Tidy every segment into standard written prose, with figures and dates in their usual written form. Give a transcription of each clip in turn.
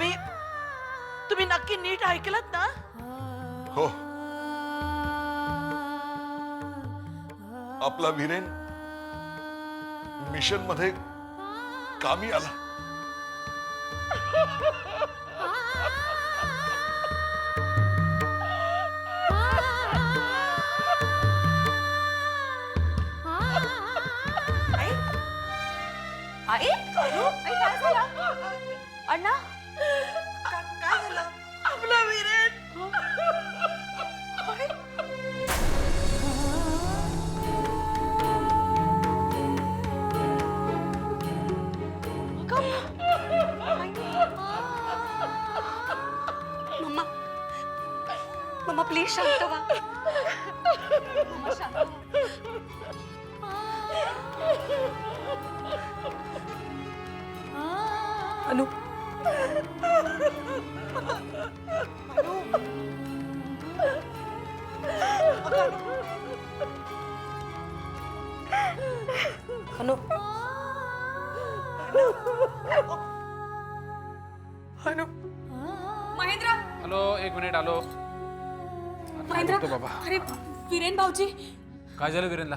तुम्ही तुम्ही नक्की नीट ऐकलत ना? हो, आपला वीरेन मिशन मध्ये कामी आला. आई आई आई काय झालं अण्णा काय झालं? आपला वीरेन मम्मा मम्मा प्लीज शांत व्हा मम्मा शांत अनु अनु अनु महेंद्र हॅलो, एक मिनिट आलो. महेंद्र बघतो बाबा. अरे वीरेन भाऊजी काय झालं वीरेनला?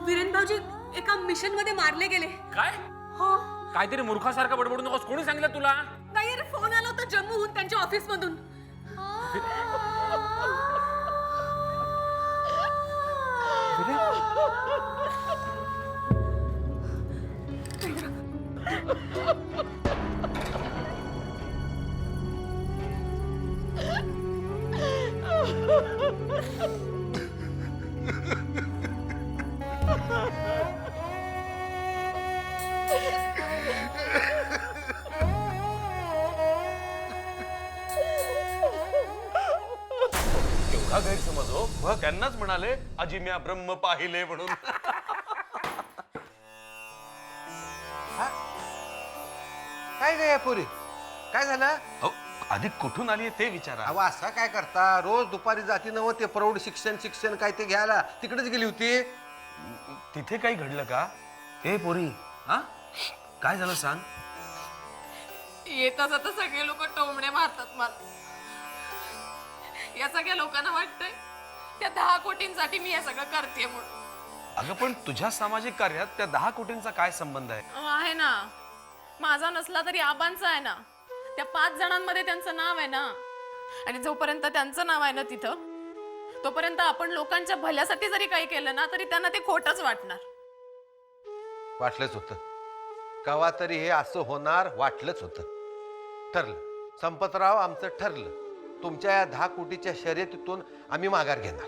वीरेन भाऊजी एका मिशन मध्ये मारले गेले. काय हो काहीतरी मूर्खासारखं बडबडू नकोस. कोणी सांगितलं तुला? नाही अरे फोन आला होता जम्मूहून त्यांच्या ऑफिस मधून. केवढा गैरसमज हो. मग त्यांनाच म्हणाले अजिम्या ब्रह्म पाहिले म्हणून. काय गे पुरी काय झालं? अहो, आधी कुठून आली ते विचारा. अहो असं काय करता? रोज दुपारी जाती नव ते प्रौढ शिक्षण काय ते घ्यायला तिकडेच गेली होती. तिथे काही घडलं का? हे पोरी, हा काय झालं सांग. येता जाता सगळे लोक टोमणे मारतात मला. या सगळ्या लोकांना वाटतंय त्या 10 कोटींसाठी मी हे सगळं करते म्हणून. अगं पण तुझ्या सामाजिक कार्यात त्या 10 कोटींचा काय संबंध आहे? आहे ना, माझा नसला तरी आबांचा आहे ना. त्या 5 जणांमध्ये त्यांचं नाव आहे ना. आणि जोपर्यंत त्यांचं नाव आहे ना तिथं, तोपर्यंत आपण लोकांच्या भल्यासाठी जरी काही केलं ना तरी त्यांना ते खोटच वाटणार. वाटलंच होतं कवा तरी हे असं होणार. वाटलंच होतं. ठरलं संपतराव, आमचं ठरलं. तुमच्या या 10 कोटीच्या शर्यतीतून आम्ही माघार घेणार.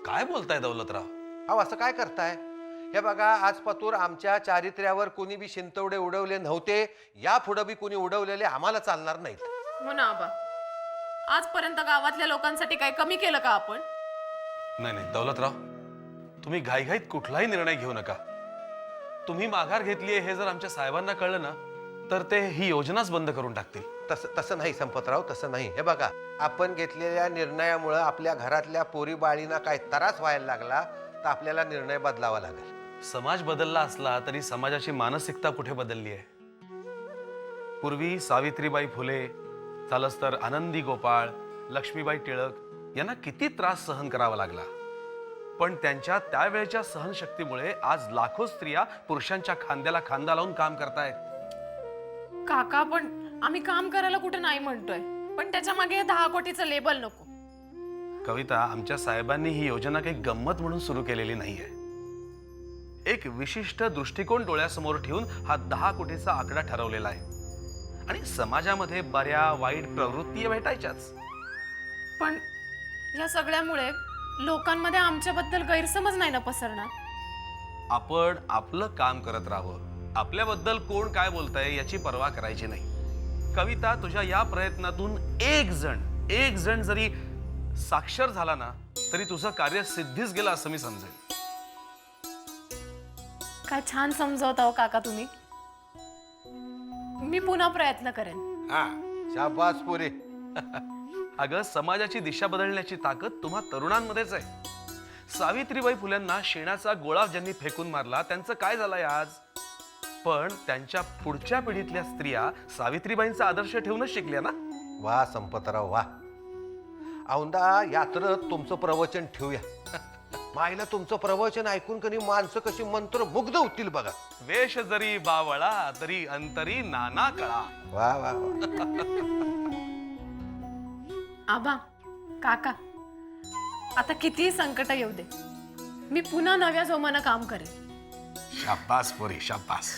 काय बोलताय दौलतराव? अहो असं काय करताय? हे बघा, आज पतूर आमच्या चारित्र्यावर कोणी बी शिंतवडे उडवले नव्हते. या पुढे बी कोणी उडवलेले आम्हाला चालणार नाहीत. हो ना आबा, आजपर्यंत गावातल्या लोकांसाठी काही कमी केलं का आपण? नाही नाही दौलतराव, तुम्ही घाईघाईत कुठलाही निर्णय घेऊ नका. तुम्ही माघार घेतलीये हे जर आमच्या साहेबांना कळलं ना तर ते ही योजनाच बंद करून टाकतील. तसं नाही संपतराव, तसं नाही. हे बघा, आपण घेतलेल्या निर्णयामुळे आपल्या घरातल्या पोरी बाळींना काय त्रास व्हायला लागला तर आपल्याला निर्णय बदलावा लागेल. समाज बदलला असला तरी समाजाची मानसिकता कुठे बदलली आहे? पूर्वी सावित्रीबाई फुले, झालंच तर आनंदी गोपाळ, लक्ष्मीबाई टिळक यांना किती त्रास सहन करावा लागला. पण त्यांच्या त्यावेळच्या सहनशक्तीमुळे आज लाखो स्त्रिया पुरुषांच्या खांद्याला खांदा लावून काम करतायत. काका, पण आम्ही काम करायला कुठे नाही म्हणतोय, पण त्याच्या मागे 10 कोटीचं लेबल नको. कविता, आमच्या साहेबांनी ही योजना काही गंमत म्हणून सुरू केलेली नाहीये. एक विशिष्ट दृष्टिकोन डोळ्यासमोर ठेवून हा 10 कोटीचा आकडा ठरवलेला आहे. आणि समाजामध्ये बऱ्या वाईट प्रवृत्ती भेटायच्याच. पण या सगळ्यामुळे लोकांमध्ये आमच्याबद्दल गैरसमज नाही ना पसरणार? आपण आपलं काम करत राहावं. आपल्याबद्दल कोण काय बोलतंय याची पर्वा करायची नाही. कविता, तुझ्या या प्रयत्नातून एक जण जरी साक्षर झाला ना तरी तुझं कार्य सिद्धीच गेलं असं मी समजेल. काय छान समजावता हो काका तुम्ही. मी पुन्हा प्रयत्न करेन. हा, शाबास पुरी. अगं, समाजाची दिशा बदलण्याची ताकद तुम्हा तरुणांमध्येच आहे. सावित्रीबाई फुल्यांना शेणाचा गोळा ज्यांनी फेकून मारला त्यांचं काय झालंय आज? पण त्यांच्या पुढच्या पिढीतल्या स्त्रिया सावित्रीबाईंचा आदर्श ठेवूनच शिकल्या ना. वा संपतराव वा. औंदा यात्रेत तुमचं प्रवचन ठेवूया. माईला तुमचं प्रवचन ऐकून कधी माणसं कशी मंत्रमुग्ध होतील बघा. वेश जरी बावळा तरी अंतरी नाना कळा. वा वा वा. आबा, काका, आता कितीही संकट येऊ दे, मी पुन्हा नव्या जोमानं काम करेन. शाबास पोरी शाबास.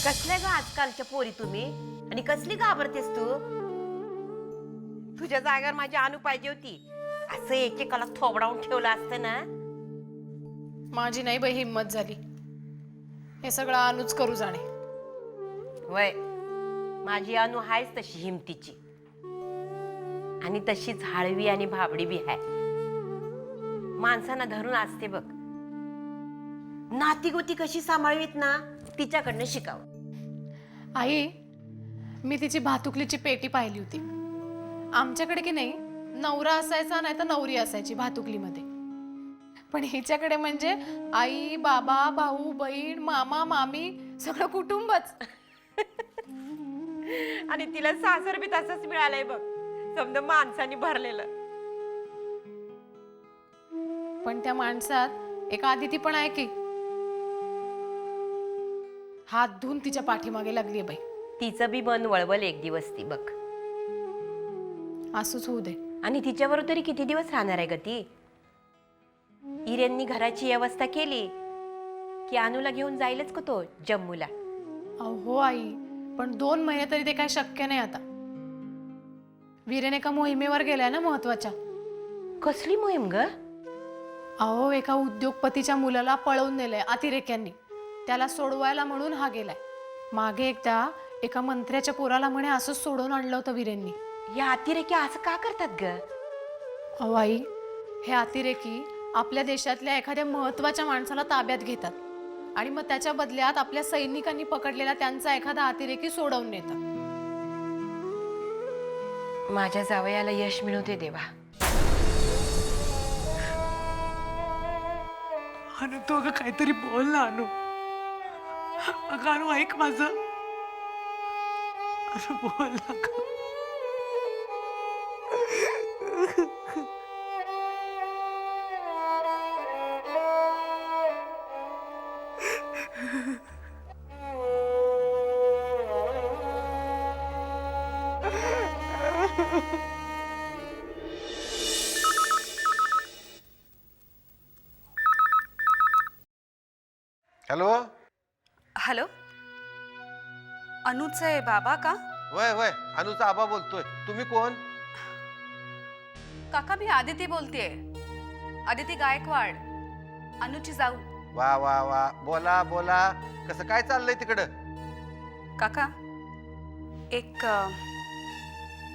कसल्या ग आजकालच्या पोरी तुम्ही, आणि कसली घाबरतेस तू? तुझ्या जागेवर माझी अनु पाहिजे होती. असं एकेकाला थोबडावून ठेवलं असतं ना. माझी नाही बाई हिंमत झाली, हे सगळं अनुच करू जाणे. वय, माझी अनु हायच तशी हिमतीची, आणि तशीच हळवी आणि भाबडी बी आहे. माणसांना धरून असते बघ. नाती गोती कशी सांभाळवीत ना, तिच्याकडनं शिकावं. आई, मी तिची भातुकलीची पेटी पाहिली होती. आमच्याकडे की नाही नवरा असायचा, नाही तर नवरी असायची भातुकलीमध्ये. पण हिच्याकडे म्हणजे आई, बाबा, भाऊ, बहीण, मामा, मामी, सगळं कुटुंबच. आणि तिला सासर बी तसंच मिळालंय बघ, समजा माणसाने भरलेलं. पण त्या माणसात एक आदिती पण आहे की हात धुवून तिच्या पाठीमागे लागली बाई. तिचं बी मन वळवल एक दिवस ती बघ. असंच होऊ दे. आणि तिच्याबरोबर तरी किती दिवस राहणार आहे ग ती? इरेंनी घराची व्यवस्था केली की अनुला घेऊन जाईलच का तो जम्मूला? हो आई, पण 2 महिने तरी ते काय शक्य नाही आता. वीरेन एका मोहिमेवर गेलाय ना महत्वाच्या. कसली मोहीम ग? अहो, एका उद्योगपतीच्या मुलाला पळवून नेलंय अतिरेक्यांनी. त्याला सोडवायला म्हणून हा गेलाय. मागे एकदा एका मंत्र्याच्या पोराला म्हणे असंच सोडून आणलं होतं वीरेंनी. या अतिरेकी असं का करतात ग? अहो आई, हे अतिरेकी आपल्या देशातल्या एखाद्या महत्वाच्या माणसाला ताब्यात घेतात आणि मग त्याच्या बदल्यात आपल्या सैनिकांनी पकडलेला त्यांचा एखादा अतिरेकी सोडवून नेतात. माझ्या जावयाला यश मिळवते देवा. अनु, तू अगं काहीतरी बोल ना अनु. अगं अनु, ऐक माझं. अनु बोल ना गं. हॅलो. हॅलो, अनुचे बाबा का? वय वय, अनुचा आबा बोलतोय. तुम्ही कोण? काका, मी आदिती बोलतेय. आदिती गायकवाड, अनुची जाऊ. वा वा वा, बोला बोला. कसं काय चाललंय तिकडं? काका, एक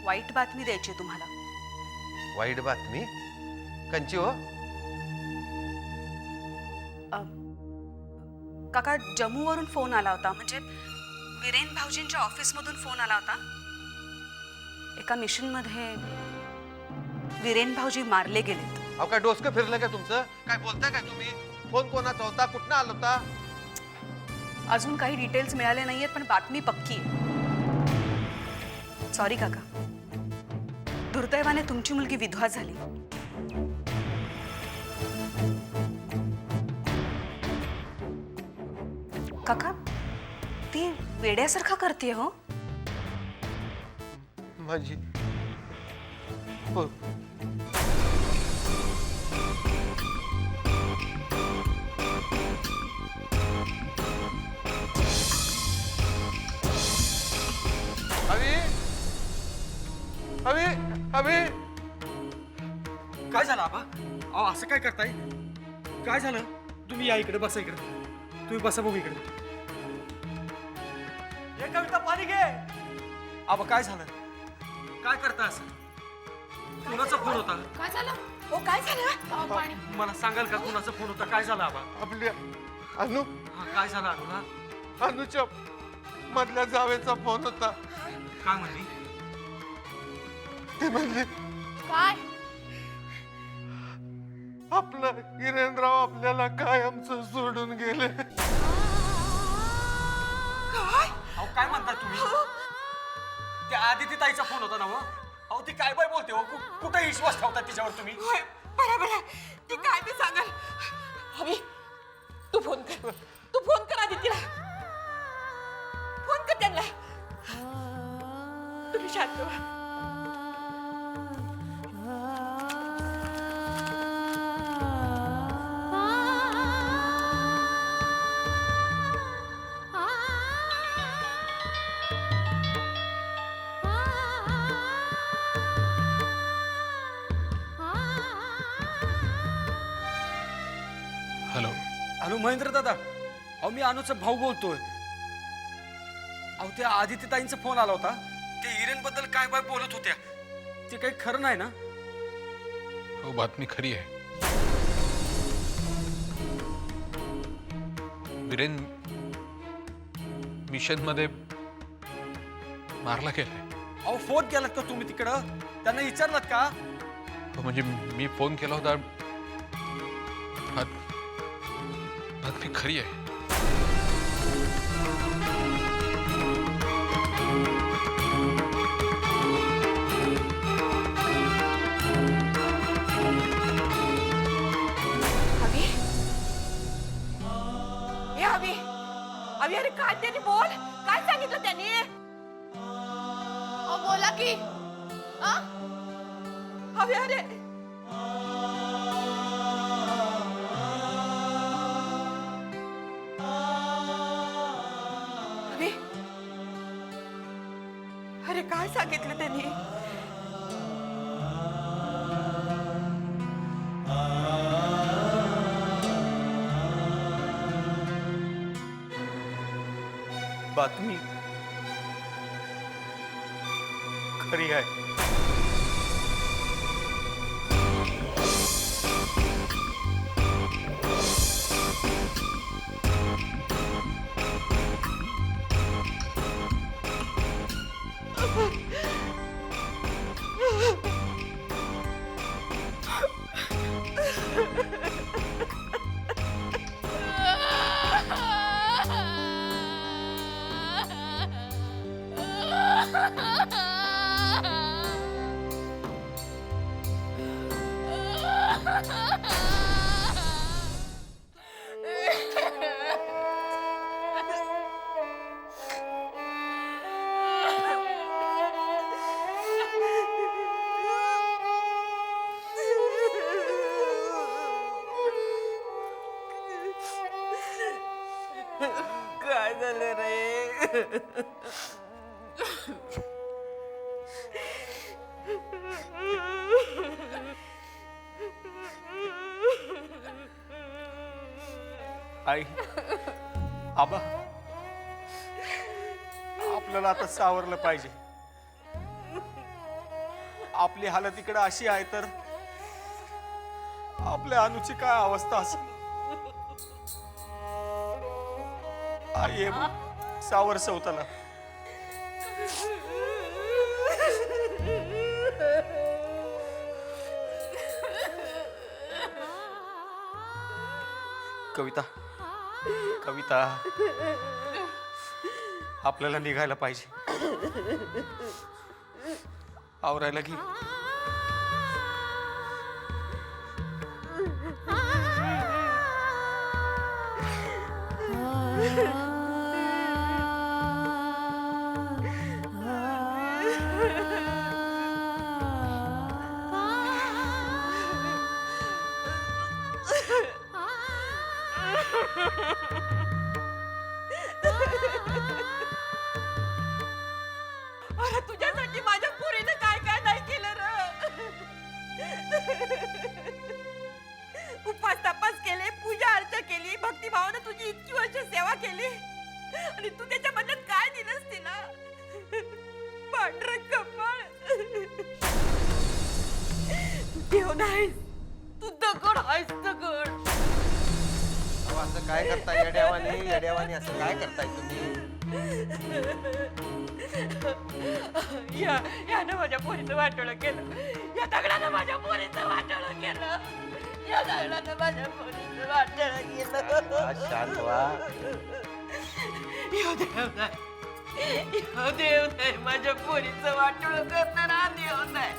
वाईट बातमी द्यायची तुम्हाला. वाईट बातमी? कंची हो? काका, जम्मूवरून फोन आला होता, म्हणजे वीरेन भाऊजींच्या ऑफिसमधून फोन आला होता. एका मिशनमध्ये वीरेन भाऊजी मारले गेलेत. अहो, काय डोसकं फिरलं का तुमचं? काय बोलताय काय तुम्ही? फोन कोणाचा होता? कुठनं आला होता? अजून काही डिटेल्स मिळाले नाहीयेत, पण बातमी पक्की आहे. सॉरी काका, दुर्दैवाने तुमची मुलगी विधवा झाली. काका ती वेड्यासारखा करते हो. माझी हो. अभि अभि अभि काय झालं आबा? अहो असं काय करताय? काय झालं? तुम्ही या इकडे, बसा इकडे. तुम्ही बसा बघू इकडे. हे कविता पाणी घे. आबा काय झालं? काय करता असं? कुणाचा फोन होता? काय झालं? ओ काय झालं? अहो, पाणी. मला सांगाल का कुणाचा फोन होता? काय झालं आबा? आपल्या अनु हा, काय झालं अनुला? अनुच्या मधल्या जावेचा फोन होता. काय म्हणली? ते म्हणले काय? आपलं हिरेनराव आपल्याला कायमचं सोडून गेले. अहो काय म्हणता तुम्ही? त्या आदिती ताईचा फोन होता ना हो? अहो ती काय बाय बोलते हो? कुठे विश्वास ठेवता तिच्यावर तुम्ही? बरोबर आहे ती काय बी सांगाल. हवी तू फोन कर आदितीला. फोन कर त्यांना. तुम्ही शांत व्हा. हॅलो. अनु महेंद्र दादा, अहो मी अनुचा भाऊ बोलतोय. अहो त्या आदिती ताईंचा फोन आला होता. ते हिरेन बद्दल काय बाय बोलत होत्या. ते काही खरं नाही ना? हो, बातमी खरी आहे. वीरेन मिशन मध्ये मारला गेलाय. अहो फोन केलात का तुम्ही तिकडं? त्यांना विचारलात का? हो, म्हणजे मी फोन केला होता. बातमी खरी आहे. हवी ए हवी हवी अरे काय त्यांनी बोल. काय सांगितलं त्यांनी? अहो बोला की. आ? हवी अरे हवी अरे काय सांगितलं त्यांनी? बातमी खरी आहे. काय झालं रे? आई, आबा, आपल्याला आता सावरलं पाहिजे. आपली हालत इकडे अशी आहे तर आपल्या अनुची काय अवस्था असेल? आई ये सावर सवताला. कविता, कविता, आपल्याला निघायला पाहिजे. आवरायला घे. आ अरे तुझ्यासाठी माझ्या पोरीनं काय काय नाही केलं र. उपास तपास केले, पूजा अर्चा केली, भक्तिभावानं तुझी इतकी वर्ष सेवा केली आणि तू त्याच्या बदल्यात काय दिलंस तिला? पांढरं कपाळ. तू देव नाहीस, तू दगड आहेस दगड. अहो, असं काय करताय येड्यावानी येड्यावानी असं काय करताय तुम्ही? यानं माझ्या पोरीचं वाटोळं केलं. या दगडानं माझ्या पोरीचं वाटोळं केलं. या दगडानं माझ्या पोरीचं वाटोळं केलं. शांत व्हा. यो देव नाही, यो देव नाही, माझ्या पोरीचं वाटोळं करणारा हा देव नाही.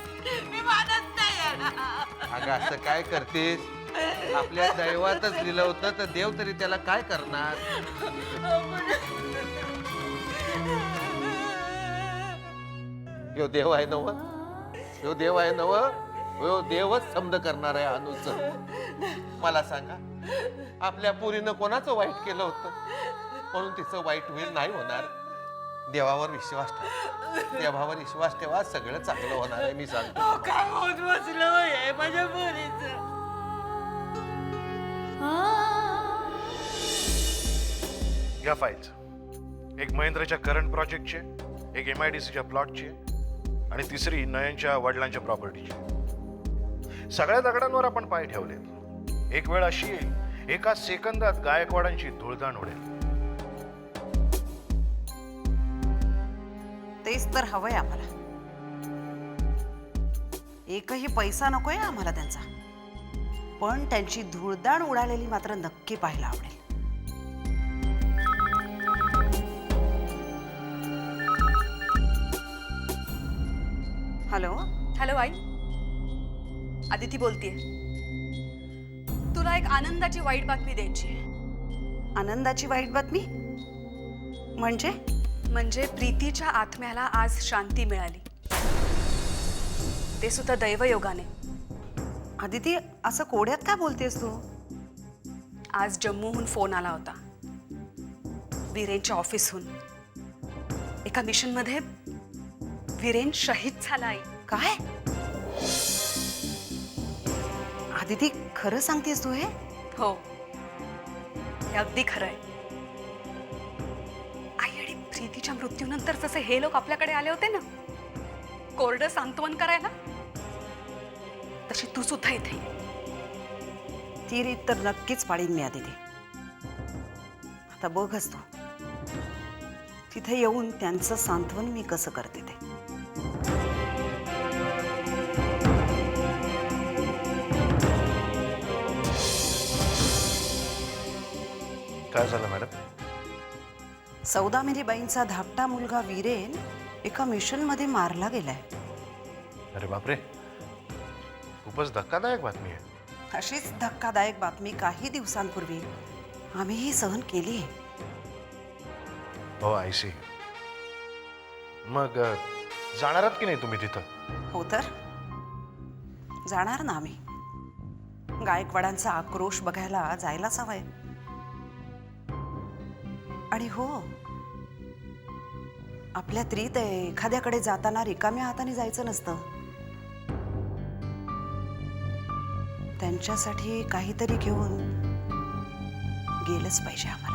मी मानत नाही याला. अगं असं काय करतेस? आपल्या दैवातच लिहिलं होतं तर देव तरी त्याला काय करणार? यो देव आहे नव, यो देव आहे नव, यो देवच समज करणार आहे अनुच. मला सांगा, आपल्या पोरीनं कोणाचं वाईट केलं होतं म्हणून तिचं वाईट होईल? नाही होणार. देवावर विश्वास ठेवा, देवावर विश्वास ठेवा, सगळं चांगलं होणार आहे. मी सांगतो. काय होत बसलं होय माझ्या पोरीचं. या फाईल्स एक महेंद्रच्या करंट प्रोजेक्टचे, एक MIDCच्या प्लॉटची आणि तिसरी नयनच्या वडिलांच्या प्रॉपर्टीची. सगळ्या दगडांवर आपण पाय ठेवले. एक वेळ अशी येईल, एका सेकंदात गायकवाडांची धुळदाण उडेल. तेच तर हवंय आम्हाला. एकही पैसा नकोय आम्हाला त्यांचा, पण त्यांची धूळदाण उडालेली मात्र नक्की पाहायला आवडेल. हॅलो. हॅलो आई, आदिती बोलतेय. तुला एक आनंदाची वाईट बातमी द्यायची आहे. आनंदाची वाईट बातमी म्हणजे? म्हणजे प्रीतीच्या आत्म्याला आज शांती मिळाली, ते सुद्धा दैवयोगाने. आदिती, असं कोड्यात काय बोलतेस तू? आज जम्मूहून फोन आला होता, वीरेनच्या ऑफिसहून. एका मिशनमध्ये वीरेन शहीद झाला. आई, काय? आदिती, खरं सांगतेस तू हे? हो, हे अगदी खरं आहे. आई, आणि प्रीतीच्या मृत्यूनंतर जसे हे लोक आपल्याकडे आले होते ना कोरडं सांत्वन करायला, तशी तू सुद्धा इथे ये. ती रीत तर नक्कीच पाळीन मी आदिती. आता बघच तू तिथे येऊन त्यांचं सांत्वन मी कसं करते ते. काय झालं मॅडम? सौदामिनीबाईंचा धाकटा मुलगा वीरेन एका मिशनमध्ये मारला गेलाय. अरे बापरे, खूपच धक्कादायक बातमी आहे. अशीच धक्कादायक बातमी काही दिवसांपूर्वी आम्हीही सहन केली आहे. हो, आय सी. मग जाणारात की नाही तुम्ही तिथं? हो तर जाणार ना आम्ही. गायकवाडांचा आक्रोश बघायला जायलाच हवंय. आणि हो, आपल्या त्रीत एखाद्याकडे जाताना रिकाम्या हाताने जायचं नसतं. त्यांच्यासाठी काहीतरी घेऊन गेलंच पाहिजे आम्हाला.